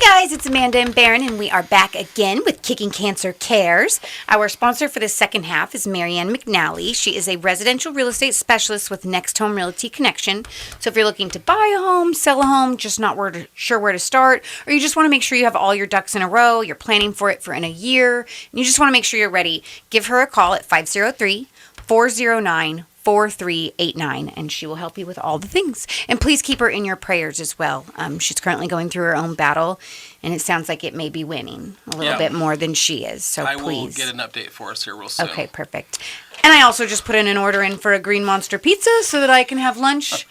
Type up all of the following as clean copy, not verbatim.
guys, it's Amanda and Barron, and we are back again with Kicking Cancer Cares. Our sponsor for the second half is Marianne McNally. She is a residential real estate specialist with Next Home Realty Connection. So if you're looking to buy a home, sell a home, just not sure where to start, or you just want to make sure you have all your ducks in a row, you're planning for it in a year, and you just want to make sure you're ready, give her a call at 503-409-4389, and she will help you with all the things. And please keep her in your prayers as well. She's currently going through her own battle, and it sounds like it may be winning a little bit more than she is. So I please. will get an update for us here real soon. Okay, perfect. And I also just put in an order in for a Green Monster pizza so that I can have lunch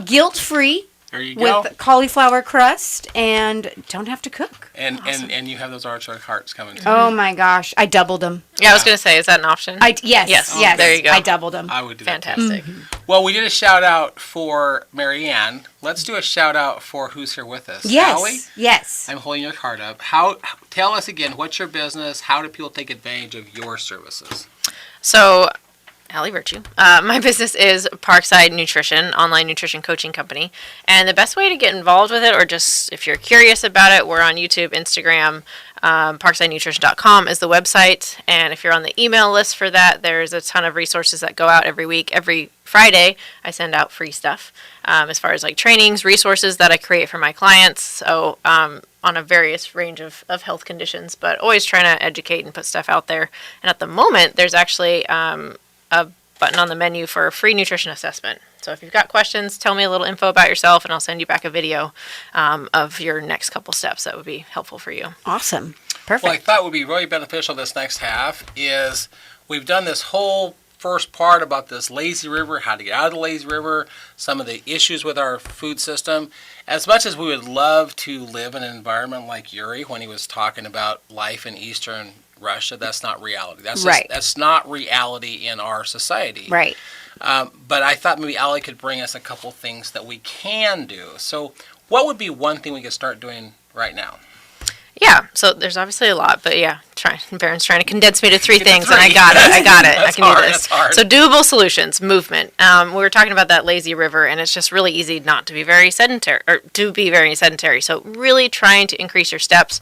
guilt-free. There you go. With cauliflower crust and don't have to cook. And you have those artichoke hearts coming too. Oh my gosh, I doubled them. Yeah, I was going to say, is that an option? Yes. There you go. I doubled them. I would do Fantastic. that. Well, we did a shout out for Marianne. Let's do a shout out for who's here with us. Yes. Ashlie? Yes. I'm holding your card up. Tell us again, what's your business? How do people take advantage of your services? So, Allie Virtue. My business is Parkside Nutrition, online nutrition coaching company. And the best way to get involved with it, or just if you're curious about it, we're on YouTube, Instagram, parksidenutrition.com is the website. And if you're on the email list for that, there's a ton of resources that go out every week. Every Friday, I send out free stuff as far as like trainings, resources that I create for my clients. So on a various range of health conditions, but always trying to educate and put stuff out there. And at the moment, there's actually a button on the menu for a free nutrition assessment. So if you've got questions, tell me a little info about yourself, and I'll send you back a video of your next couple steps that would be helpful for you. Awesome. Perfect. Well, I thought would be really beneficial this next half is we've done this whole first part about this lazy river, how to get out of the lazy river, some of the issues with our food system. As much as we would love to live in an environment like Yuri when he was talking about life in Eastern Russia, that's not reality. That's not reality in our society. Right. But I thought maybe Allie could bring us a couple things that we can do. So what would be one thing we could start doing right now? Yeah, so there's obviously a lot, but yeah, Barron's trying to condense me to three things, and I got it. I can do this. That's hard. So doable solutions, movement. We were talking about that lazy river, and it's just really easy not to be very sedentary, or to be very sedentary. So really trying to increase your steps.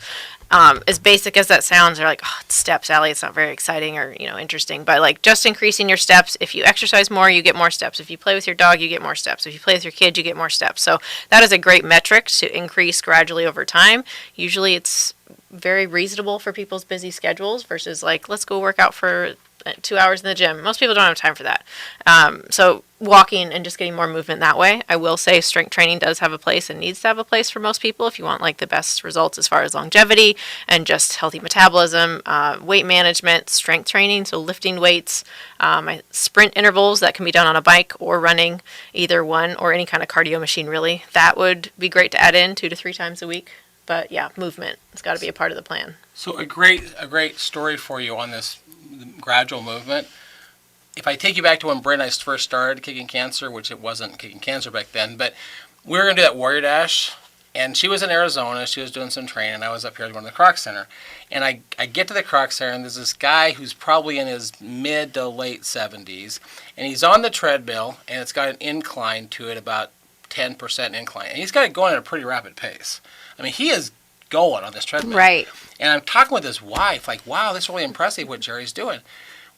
As basic as that sounds, they're like, oh, it's steps, Allie. It's not very exciting or interesting, but like just increasing your steps. If you exercise more, you get more steps. If you play with your dog, you get more steps. If you play with your kid, you get more steps. So that is a great metric to increase gradually over time. Usually, it's very reasonable for people's busy schedules versus like, let's go work out for 2 hours in the gym. Most people don't have time for that. So walking and just getting more movement that way. I will say strength training does have a place and needs to have a place for most people if you want like the best results as far as longevity and just healthy metabolism, weight management, strength training, so lifting weights, sprint intervals that can be done on a bike or running, either one or any kind of cardio machine really. That would be great to add in 2 to 3 times a week. But yeah, movement. It's got to be a part of the plan. So a great story for you on this gradual movement. If I take you back to when Brent and I first started Kicking Cancer, which it wasn't Kicking Cancer back then, but we were going to do that Warrior Dash, and she was in Arizona. She was doing some training, and I was up here going to the Croc Center. And I get to the Croc Center, and there's this guy who's probably in his mid to late 70s, and he's on the treadmill, and it's got an incline to it, about 10% incline. And he's got it going at a pretty rapid pace. I mean, he is going on this treadmill. Right. And I'm talking with his wife, like, wow, this is really impressive what Jerry's doing.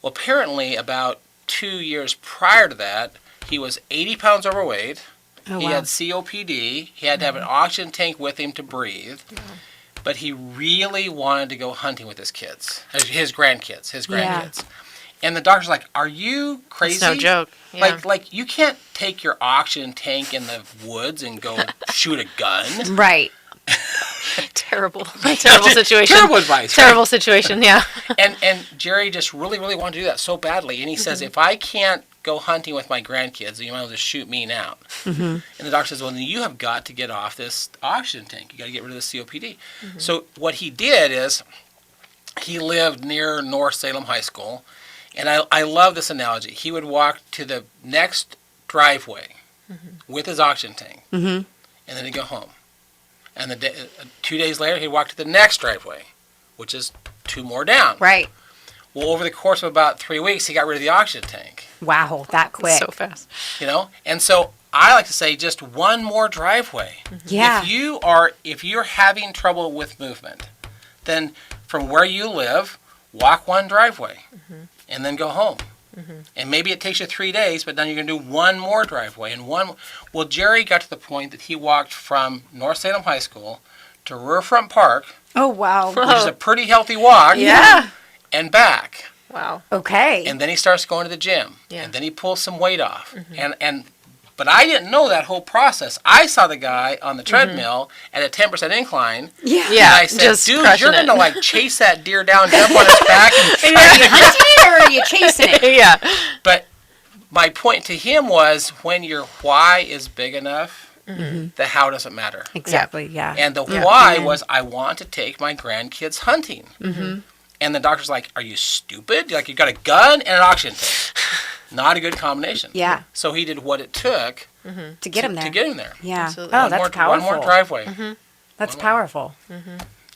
Well, apparently about 2 years prior to that, he was 80 pounds overweight. Oh, he had COPD. He had to have an oxygen tank with him to breathe. But he really wanted to go hunting with his kids, his grandkids. Yeah. And the doctor's like, are you crazy? It's no joke. Yeah. Like you can't take your oxygen tank in the woods and go shoot a gun. Right. Terrible situation. Terrible advice. Terrible situation, yeah. And Jerry just really, really wanted to do that so badly. And he says, if I can't go hunting with my grandkids, then you might as well just shoot me now. And the doctor says, well, then you have got to get off this oxygen tank. You got to get rid of the COPD. So what he did is he lived near North Salem High School. And I love this analogy. He would walk to the next driveway with his oxygen tank. And then he'd go home. And 2 days later, he'd walk to the next driveway, which is 2 more down. Right. Well, over the course of about 3 weeks, he got rid of the oxygen tank. Wow, that quick. So fast. And so I like to say just one more driveway. Yeah. If you're having trouble with movement, then from where you live, walk one driveway and then go home. And maybe it takes you 3 days, but then you're going to do one more driveway. Well, Jerry got to the point that he walked from North Salem High School to Riverfront Park, Oh, wow. which is a pretty healthy walk, Yeah. and back. Wow. Okay. And then he starts going to the gym. Yeah. And then he pulls some weight off. But I didn't know that whole process. I saw the guy on the treadmill at a 10% incline. Yeah. Yeah. And I said, just dude, crushing you're going to it. like chase that deer down, jump on his back. And Are you hunting it or are you chasing it? Yeah. But my point to him was when your why is big enough, the how doesn't matter. Exactly, yeah. And the why was I want to take my grandkids hunting. And the doctor's like, are you stupid? Like, you got a gun and an oxygen tank. Not a good combination. Yeah. So he did what it took To get him there. to get him there. Yeah. Absolutely. Oh, that's powerful. One more driveway. That's powerful.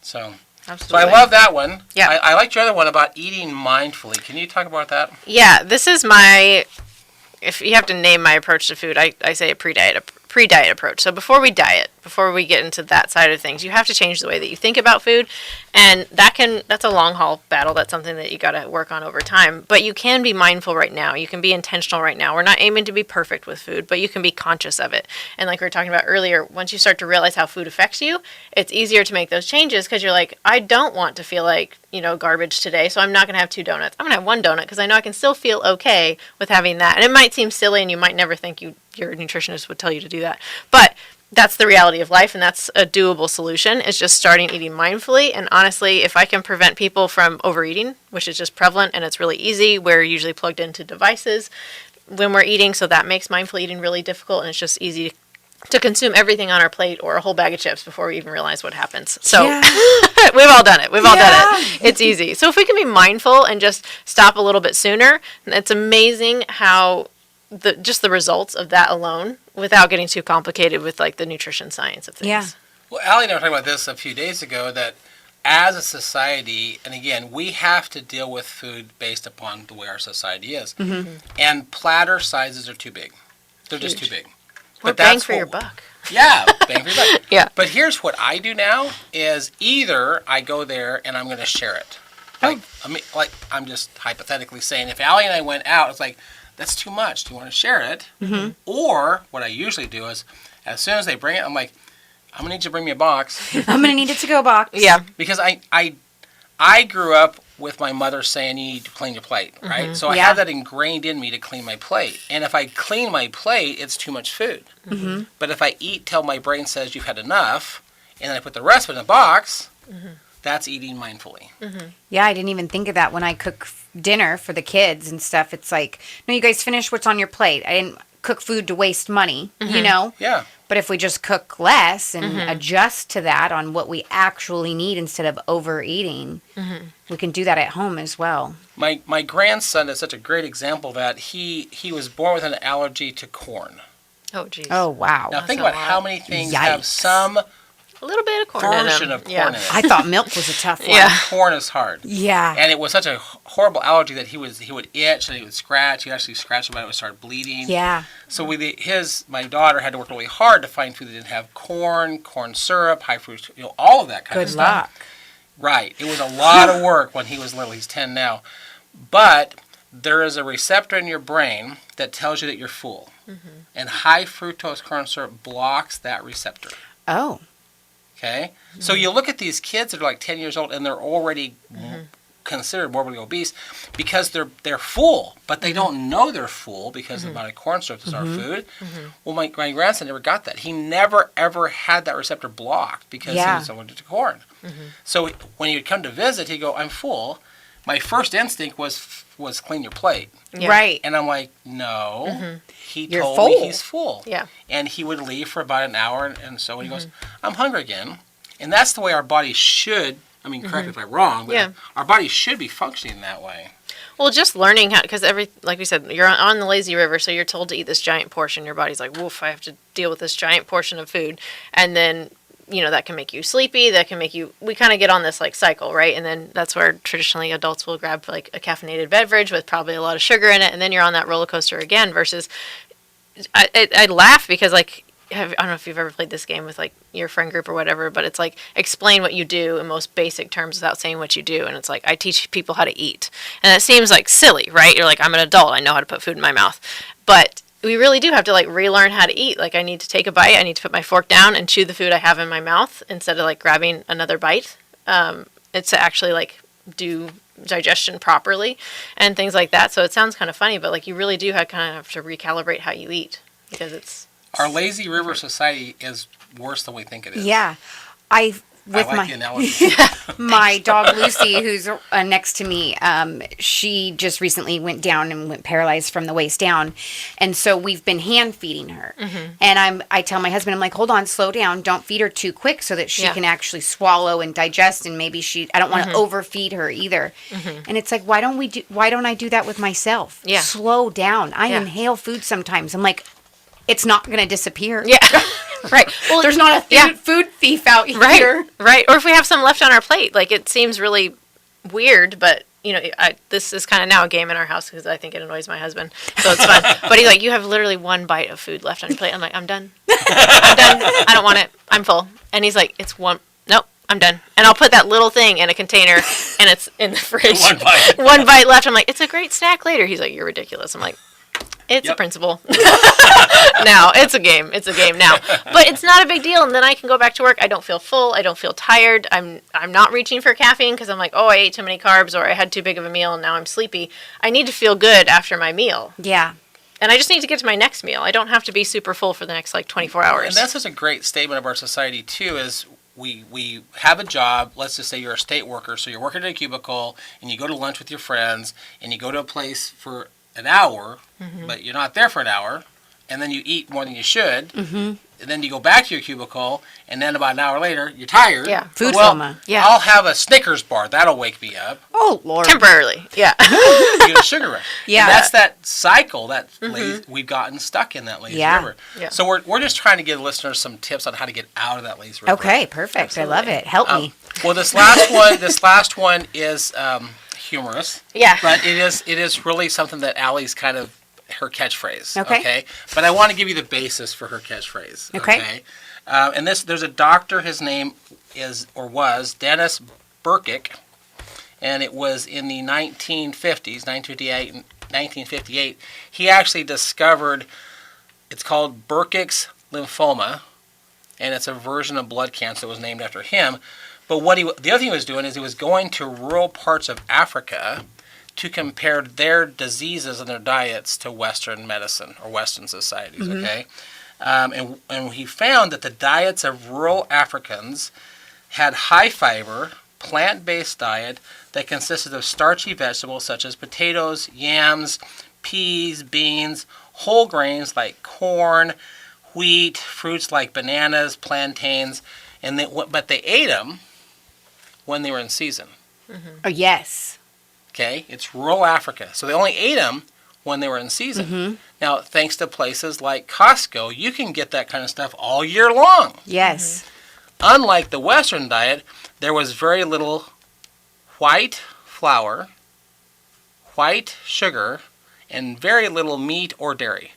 So Absolutely. I love that one. Yeah. I liked your other one about eating mindfully. Can you talk about that? Yeah, this is my, if you have to name my approach to food, I say a pre-diet approach. So before we diet, before we get into that side of things, you have to change the way that you think about food. And that's a long haul battle. That's something that you got to work on over time. But you can be mindful right now. You can be intentional right now. We're not aiming to be perfect with food, but you can be conscious of it. And like we were talking about earlier, once you start to realize how food affects you, it's easier to make those changes because you're like, I don't want to feel like, garbage today, so I'm not going to have 2 donuts. I'm going to have 1 donut because I know I can still feel okay with having that. And it might seem silly and you might never think your nutritionist would tell you to do that. But that's the reality of life, and that's a doable solution. It's just starting eating mindfully. And honestly, if I can prevent people from overeating, which is just prevalent and it's really easy, we're usually plugged into devices when we're eating, so that makes mindful eating really difficult, and it's just easy to consume everything on our plate or a whole bag of chips before we even realize what happens. So we've all done it. We've all done it. It's easy. So if we can be mindful and just stop a little bit sooner, it's amazing how just the results of that alone, without getting too complicated with like the nutrition science of things. Yeah. Well, Allie and I were talking about this a few days ago, that as a society, and again, we have to deal with food based upon the way our society is. And platter sizes are too big. They're just too big. Or bang for your buck. Yeah, bang for your buck. Yeah. But here's what I do now is either I go there and I'm going to share it. I'm just hypothetically saying, if Allie and I went out, it's like, that's too much. Do you want to share it? Or what I usually do is, as soon as they bring it, I'm like, I'm going to need you to bring me a box. I'm going to need a to-go box. Yeah. Because I grew up with my mother saying you need to clean your plate, right? So I have that ingrained in me to clean my plate. And if I clean my plate, it's too much food. But if I eat till my brain says you've had enough, and then I put the rest in a box, that's eating mindfully. Yeah, I didn't even think of that when I cook dinner for the kids and stuff. It's like, no, you guys finish what's on your plate. I didn't cook food to waste money, Yeah. But if we just cook less and adjust to that on what we actually need instead of overeating, we can do that at home as well. My grandson is such a great example that he was born with an allergy to corn. Oh, geez. Oh, wow. Now think a about lot. how many things have Yikes. some A little bit of corn version in them. of corn in it. I thought milk was a tough one. Yeah. Corn is hard. Yeah. And it was such a horrible allergy that he would itch and he would scratch. He actually scratched about it, would start bleeding. Yeah. So my daughter had to work really hard to find food that didn't have corn syrup, high fruit, all of that kind of Good stuff. luck. Right. It was a lot of work when he was little. He's 10 now. But there is a receptor in your brain that tells you that you're full. And high fructose corn syrup blocks that receptor. Oh. Okay? So you look at these kids that are like 10 years old and they're already considered morbidly obese because they're full, but they don't know they're full because of the amount of corn syrup that's our food. Well, my grandson never got that. He never, ever had that receptor blocked because he was allergic to corn. So when he would come to visit, he'd go, I'm full. My first instinct was clean your plate. Yeah. Right. And I'm like, no. He You're told full. me he's full. Yeah. And he would leave for about an hour, and so he goes, I'm hungry again. And that's the way our body should, correct me if I'm wrong, but our body should be functioning that way. Well, just learning how, because like we said, you're on the lazy river, so you're told to eat this giant portion. Your body's like, woof, I have to deal with this giant portion of food. And then, that can make you sleepy. That can make you, we kind of get on this like cycle, right? And then that's where traditionally adults will grab like a caffeinated beverage with probably a lot of sugar in it. And then you're on that roller coaster again versus I laugh because like I don't know if you've ever played this game with like your friend group or whatever, but it's like explain what you do in most basic terms without saying what you do, and it's like I teach people how to eat, and it seems like silly, right? You're like, I'm an adult, I know how to put food in my mouth, but we really do have to like relearn how to eat. Like I need to take a bite, I need to put my fork down and chew the food I have in my mouth instead of like grabbing another bite. It's to actually like do digestion properly and things like that. So it sounds kind of funny, but like you really do have to recalibrate how you eat because it's. Our lazy river society is worse than we think it is. Yeah. The analogy. My dog Lucy, who's next to me, she just recently went paralyzed from the waist down, and so we've been hand feeding her. Mm-hmm. And I tell my husband, I'm like, hold on, slow down, don't feed her too quick so that she can actually swallow and digest, and maybe I don't want to overfeed her either. Mm-hmm. And it's like, why don't I do that with myself? Yeah, slow down. I inhale food sometimes. I'm like, it's not going to disappear. Yeah. Right. Well, there's not a food thief out here. Right. Or if we have some left on our plate, like it seems really weird, but you know, this is kind of now a game in our house because I think it annoys my husband, so it's fun. But he's like, you have literally one bite of food left on your plate. I'm like, I'm done. I'm done. I don't want it. I'm full. And he's like, it's one. Nope. I'm done. And I'll put that little thing in a container, and it's in the fridge. One bite left. I'm like, it's a great snack later. He's like, you're ridiculous. I'm like, it's a principle. Now, it's a game. It's a game now. But it's not a big deal. And then I can go back to work. I don't feel full. I don't feel tired. I'm not reaching for caffeine because I'm like, oh, I ate too many carbs or I had too big of a meal and now I'm sleepy. I need to feel good after my meal. Yeah. And I just need to get to my next meal. I don't have to be super full for the next, 24 hours. And that's such a great statement of our society, too, is we have a job. Let's just say you're a state worker. So you're working in a cubicle and you go to lunch with your friends and you go to a place for an hour, but you're not there for an hour, and then you eat more than you should, and then you go back to your cubicle, and then about an hour later, you're tired. Yeah, food coma. Yeah, I'll have a Snickers bar. That'll wake me up. Oh, Lord. Temporarily, yeah. You get a sugar rush. Yeah. And that's that cycle that we've gotten stuck in that lazy river. Yeah. So we're just trying to give listeners some tips on how to get out of that lazy river. Okay, perfect. Absolutely. I love it. Help me. Well, this last one is humorous. Yeah. But it is really something that Allie's kind of her catchphrase. Okay. But I want to give you the basis for her catchphrase. Okay. And there's a doctor. His name was Dennis Burkick, and it was in the 1950s, 1958. He actually discovered. It's called Burkitt's lymphoma, and it's a version of blood cancer that was named after him. But the other thing he was doing is he was going to rural parts of Africa to compare their diseases and their diets to Western medicine or Western societies, okay? And he found that the diets of rural Africans had high fiber, plant-based diet that consisted of starchy vegetables such as potatoes, yams, peas, beans, whole grains like corn, wheat, fruits like bananas, plantains, but they ate them when they were in season. Oh, yes. Okay, it's rural Africa. So they only ate them when they were in season. Now, thanks to places like Costco, you can get that kind of stuff all year long. Yes. Unlike the Western diet, there was very little white flour, white sugar, and very little meat or dairy.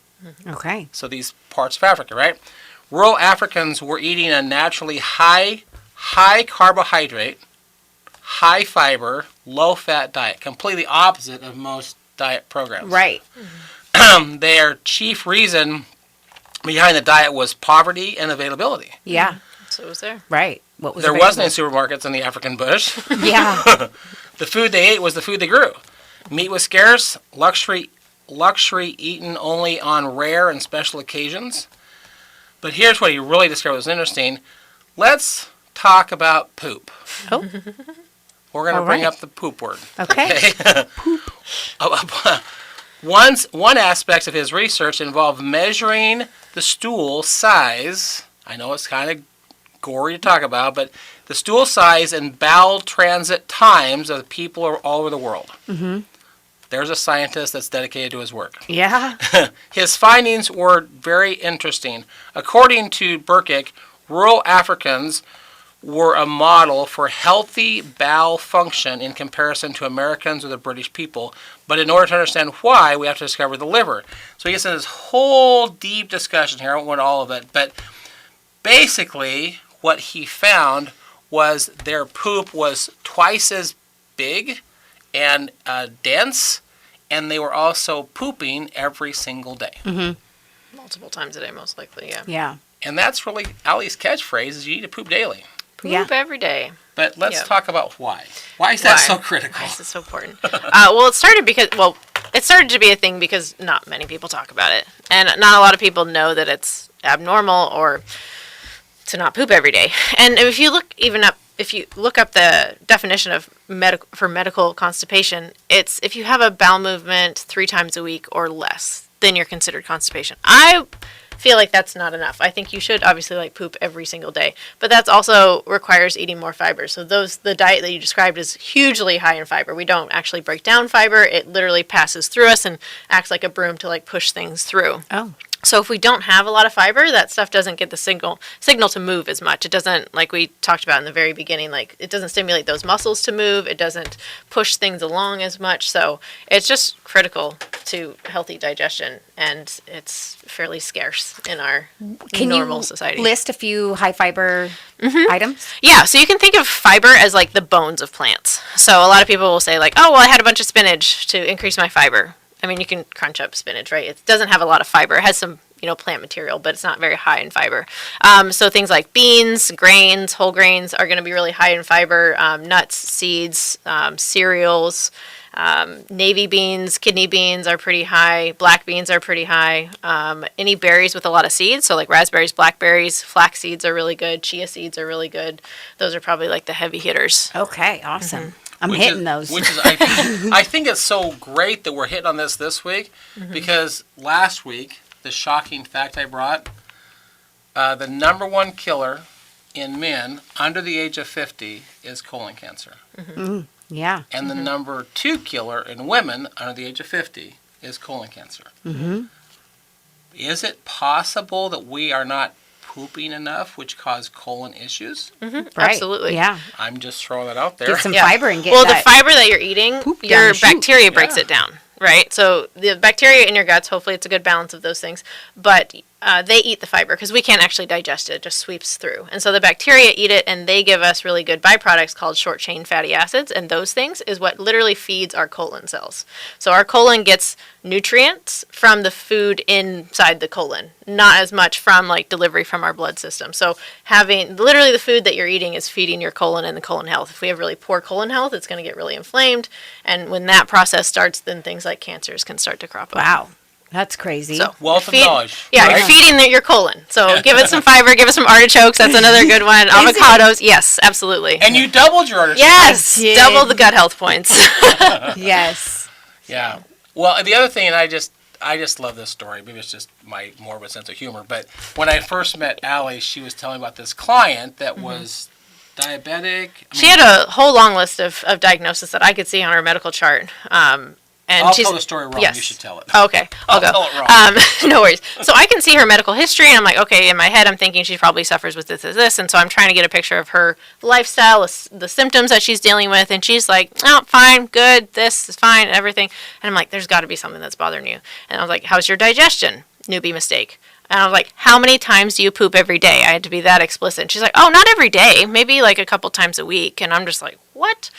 Okay. So these parts of Africa, right? Rural Africans were eating a naturally high carbohydrate, high fiber, low fat diet, completely opposite of most diet programs. Right. Their chief reason behind the diet was poverty and availability. Yeah. So it was there. Right. What was there wasn't any supermarkets in the African bush. Yeah. The food they ate was the food they grew. Meat was scarce, luxury eaten only on rare and special occasions. But here's what he really discovered was interesting. Let's talk about poop. Oh. We're going to bring up the poop word. Okay. One aspect of his research involved measuring the stool size. I know it's kind of gory to talk about, but the stool size and bowel transit times of people all over the world. There's a scientist that's dedicated to his work. Yeah. His findings were very interesting. According to Burkick, rural Africans were a model for healthy bowel function in comparison to Americans or the British people. But in order to understand why, we have to discover the liver. So he gets in this whole deep discussion here. I won't go into all of it. But basically, what he found was their poop was twice as big and dense, and they were also pooping every single day. Mm-hmm. Multiple times a day, most likely, yeah. Yeah. And that's really Allie's catchphrase is you need to poop daily. Poop every day. But let's talk about why. Why is that so critical? Why is it so important? Well, it started to be a thing because not many people talk about it. And not a lot of people know that it's abnormal or to not poop every day. And if you look up the definition of medical constipation, it's if you have a bowel movement 3 times a week or less, then you're considered constipation. I feel like that's not enough. I think you should obviously poop every single day, but that's also requires eating more fiber. So the diet that you described is hugely high in fiber. We don't actually break down fiber. It literally passes through us and acts like a broom to push things through. Oh. So if we don't have a lot of fiber, that stuff doesn't get the signal to move as much. It doesn't, like we talked about in the very beginning, it doesn't stimulate those muscles to move. It doesn't push things along as much. So it's just critical to healthy digestion, and it's fairly scarce in our normal society. Can you list a few high fiber items? Yeah, so you can think of fiber as the bones of plants. So a lot of people will say oh, well, I had a bunch of spinach to increase my fiber. I mean, you can crunch up spinach, right? It doesn't have a lot of fiber. It has some, plant material, but it's not very high in fiber. So things like beans, grains, whole grains are going to be really high in fiber. Nuts, seeds, cereals, navy beans, kidney beans are pretty high. Black beans are pretty high. Any berries with a lot of seeds, so raspberries, blackberries, flax seeds are really good. Chia seeds are really good. Those are probably the heavy hitters. Okay, awesome. I'm hitting those. Which is, I think it's so great that we're hitting on this week, because last week, the shocking fact I brought, the number one killer in men under the age of 50 is colon cancer. Yeah. And the number 2 killer in women under the age of 50 is colon cancer. Is it possible that we are not pooping enough, which cause colon issues? Right. Absolutely. Yeah. I'm just throwing that out there. Get some fiber and get the fiber that you're eating, your bacteria breaks it down, right? So the bacteria in your guts, hopefully it's a good balance of those things, but they eat the fiber because we can't actually digest it. It just sweeps through. And so the bacteria eat it, and they give us really good byproducts called short-chain fatty acids, and those things is what literally feeds our colon cells. So our colon gets nutrients from the food inside the colon, not as much from delivery from our blood system. So having literally the food that you're eating is feeding your colon and the colon health. If we have really poor colon health, it's going to get really inflamed, and when that process starts, then things like cancers can start to crop up. Wow. That's crazy. So wealth of knowledge. Yeah, right? You're feeding your colon. So give it some fiber, give it some artichokes. That's another good one. Avocados. Yes, absolutely. And you doubled your artichokes. Yes, double the gut health points. Yes. Yeah. Well, the other thing, and I just love this story. Maybe it's just my morbid sense of humor. But when I first met Allie, she was telling about this client that was diabetic. She had a whole long list of diagnoses that I could see on her medical chart. And I'll tell the story wrong. Yes. You should tell it. Okay, I'll go. Tell it wrong. No worries. So I can see her medical history, and I'm like, okay, in my head, I'm thinking she probably suffers with this. And so I'm trying to get a picture of her lifestyle, the symptoms that she's dealing with. And she's like, oh, fine, good, this is fine, everything. And I'm like, there's got to be something that's bothering you. And I was like, how's your digestion? Newbie mistake. And I was like, how many times do you poop every day? I had to be that explicit. And she's like, oh, not every day. Maybe a couple times a week. And I'm just like, what?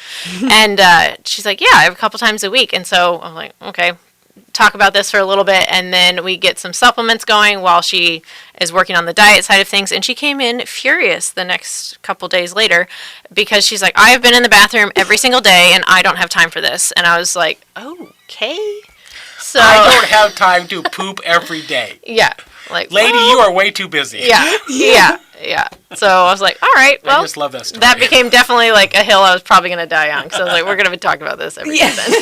And she's like, yeah, a couple times a week. And so I'm like, okay, talk about this for a little bit. And then we get some supplements going while she is working on the diet side of things. And she came in furious the next couple days later because she's like, I have been in the bathroom every single day and I don't have time for this. And I was like, okay. So I don't have time to poop every day. Yeah. Lady, you are way too busy. Yeah. So I was like, all right, well, I just love that story. That became definitely a hill I was probably going to die on. Because I was like, we're going to be talking about this every day then.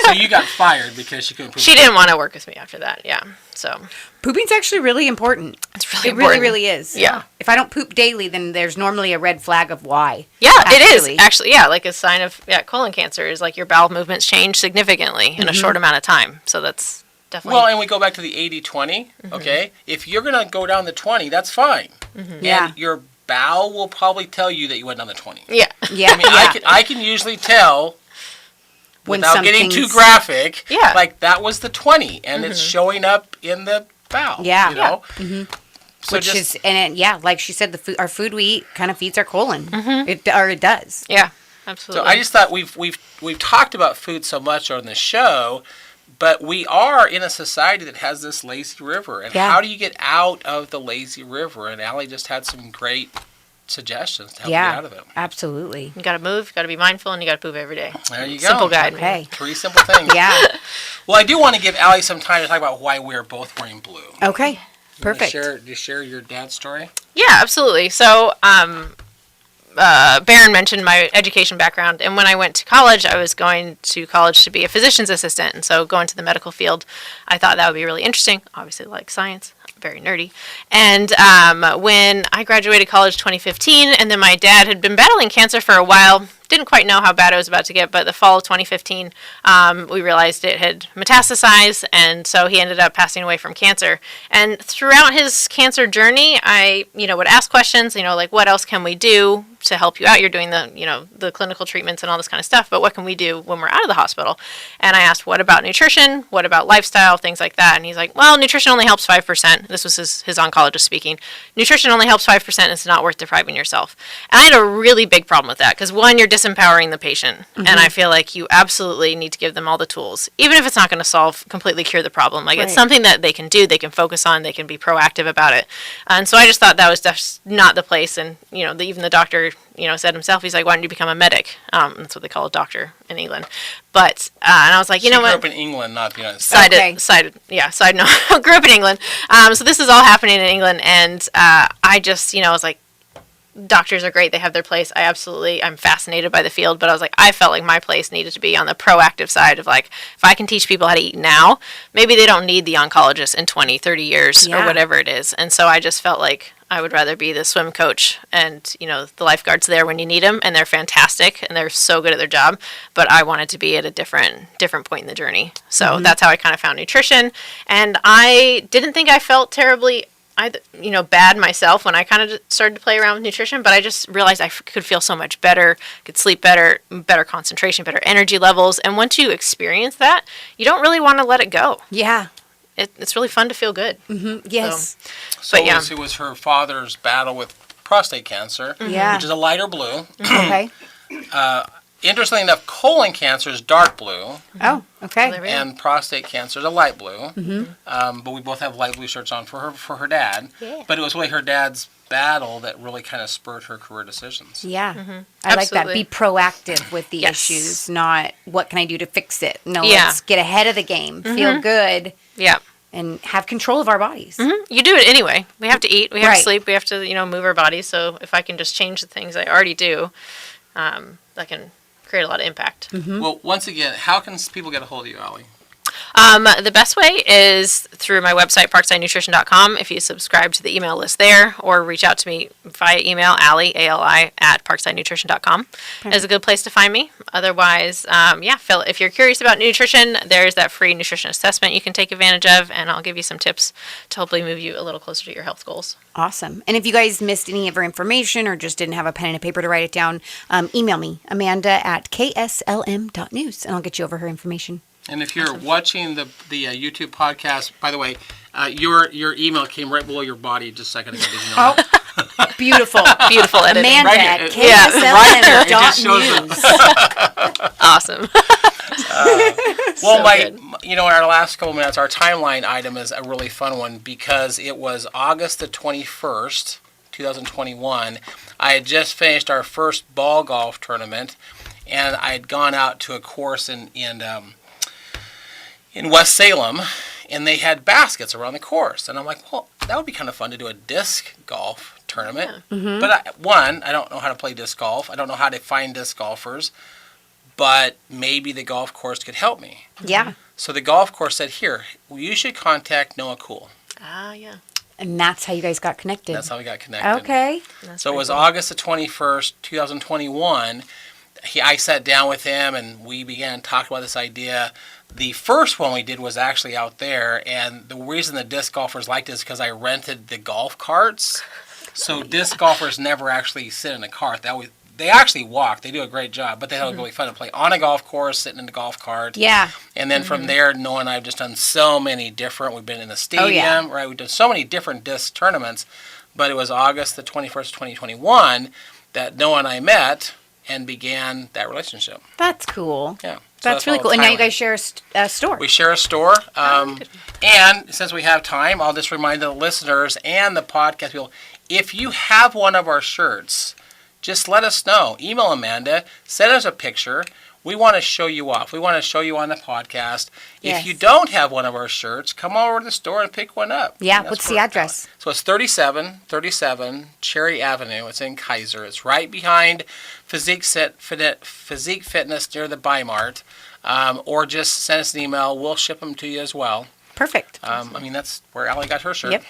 So you got fired because she couldn't poop. She didn't want to work with me after that, yeah. So pooping's actually really important. It's really important. It really is. Yeah. If I don't poop daily, then there's normally a red flag of why. Yeah, it is. Actually, yeah, a sign of colon cancer is your bowel movements change significantly in a short amount of time. So that's definitely. Well, and we go back to the 80-20, okay? If you're going to go down the 20, that's fine. Yeah. And your bowel will probably tell you that you went on the 20. Yeah. Yeah. I mean, I can usually tell When without getting too something's- graphic. Yeah. Like that was the 20, and it's showing up in the bowel. Yeah. You know. So Which is, and it, like she said, our food we eat kind of feeds our colon. It does. Yeah. So Absolutely. I just thought we've talked about food so much on the show, but we are in a society that has this lazy river. And Yeah. how do you get out of the lazy river? And Allie just had some great suggestions to help you out of it. Absolutely. You got to move, you got to be mindful, and you got to poop every day. There you go. Simple guide. Okay. 3 simple things. Yeah. Well, I do want to give Allie some time to talk about why we're both wearing blue. Okay. Perfect. Do you share your dad's story? Yeah, absolutely. So, Barron mentioned my education background, and when I went to college, I was going to college to be a physician's assistant, and so going to the medical field, I thought that would be really interesting. Obviously, like science, very nerdy. And when I graduated college 2015, and then my dad had been battling cancer for a while, didn't quite know how bad it was about to get, but the fall of 2015, we realized it had metastasized, and so he ended up passing away from cancer. And throughout his cancer journey, I, would ask questions, like, what else can we do to help you out? You're doing the clinical treatments and all this kind of stuff, but what can we do when we're out of the hospital? And I asked, what about nutrition? What about lifestyle? Things like that. And he's like, well, nutrition only helps 5%. This was his oncologist speaking. Nutrition only helps 5%. It's not worth depriving yourself. And I had a really big problem with that because, one, you're disempowering the patient. And I feel like you absolutely need to give them all the tools, even if it's not going to completely cure the problem. Like, it's something that they can do, they can focus on, they can be proactive about it. And so I just thought that was just not the place. And, even the doctor, said himself, he's like, why don't you become a medic? That's what they call a doctor in England. But, and I was like, you know what? Grew up in England, not the United States. Side note. Grew up in England. So this is all happening in England. And I just, was like, doctors are great. They have their place. I'm fascinated by the field, but I was like, I felt like my place needed to be on the proactive side of like, if I can teach people how to eat now, maybe they don't need the oncologist in 20, 30 years or whatever it is. And so I just felt like I would rather be the swim coach and, the lifeguards there when you need them, and they're fantastic and they're so good at their job, but I wanted to be at a different point in the journey. So that's how I kind of found nutrition. And I didn't think I felt terribly bad myself when I kind of started to play around with nutrition, but I just realized I could feel so much better, could sleep better, better concentration, better energy levels. And once you experience that, you don't really want to let it go. Yeah. It's really fun to feel good. Yes. So But, it was her father's battle with prostate cancer, Yeah. which is a lighter blue. Okay. Interestingly enough, colon cancer is dark blue, Oh, okay. There we go. and prostate cancer is a light blue. But we both have light blue shirts on for her dad. Yeah. But it was really her dad's battle that really kind of spurred her career decisions. Yeah. I like that. Absolutely. Be proactive with the Yes. issues, not what can I do to fix it. No, Yeah. let's get ahead of the game, feel good, Yeah. and have control of our bodies. You do it anyway. We have to eat. We have Right. to sleep. We have to, move our bodies. So if I can just change the things I already do, that can create a lot of impact. Well, once again, how can people get a hold of you, Allie? The best way is through my website, parksidenutrition.com. If you subscribe to the email list there, or reach out to me via email, Allie, A-L-I, at parksidenutrition.com is a good place to find me. Otherwise, Phil, if you're curious about nutrition, there's that free nutrition assessment you can take advantage of, and I'll give you some tips to hopefully move you a little closer to your health goals. Awesome. And if you guys missed any of her information or just didn't have a pen and a paper to write it down, email me, Amanda at kslm.news, and I'll get you over her information. And if you're watching the YouTube podcast, by the way, your email came right below your body just a second ago. Did you know that? Beautiful. Beautiful editing. Amanda Right at here. It just shows kslm.news. Awesome. Well, So good. in our last couple minutes, our timeline item is a really fun one because it was August the 21st, 2021. I had just finished our first ball golf tournament, and I had gone out to a course in West Salem, and they had baskets around the course. And I'm like, well, that would be kind of fun to do a disc golf tournament. Yeah. But I don't know how to play disc golf. I don't know how to find disc golfers. But maybe the golf course could help me. Yeah. So the golf course said, here, you should contact Noah Cool. Yeah. And that's how you guys got connected. That's how we got connected. Okay. So it was August the 21st, 2021. I sat down with him, and we began to talk about this idea. The first one we did was actually out there, and the reason the disc golfers liked it is because I rented the golf carts. So disc golfers never actually sit in a cart. They actually walk. They do a great job, but they have really fun to play on a golf course, sitting in the golf cart. Yeah. And then from there, Noah and I have just done so many different. We've been in the stadium, right? We've done so many different disc tournaments. But it was August the 21st, 2021, that Noah and I met and began that relationship. That's cool. Yeah. That's really cool. And now you guys share a store. We share a store. And since we have time, I'll just remind the listeners and the podcast people, if you have one of our shirts, just let us know. Email Amanda. Send us a picture. We want to show you off. We want to show you on the podcast. Yes. If you don't have one of our shirts, come over to the store and pick one up. Yeah. What's the address? So it's 3737 Cherry Avenue. It's in Kaiser. It's right behind Physique Fitness near the Bi-Mart. Or just send us an email. We'll ship them to you as well. Perfect. That's where Allie got her shirt. Yep.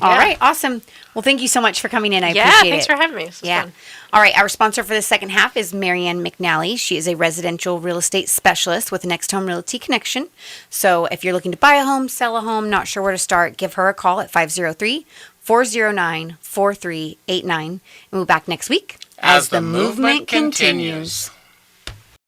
All right. Awesome. Well, thank you so much for coming in. I appreciate it. Yeah, thanks for having me. This was fun. All right. Our sponsor for the second half is Marianne McNally. She is a residential real estate specialist with Next Home Realty Connection. So if you're looking to buy a home, sell a home, not sure where to start, give her a call at 503-409-4389. And we'll be back next week as the movement continues.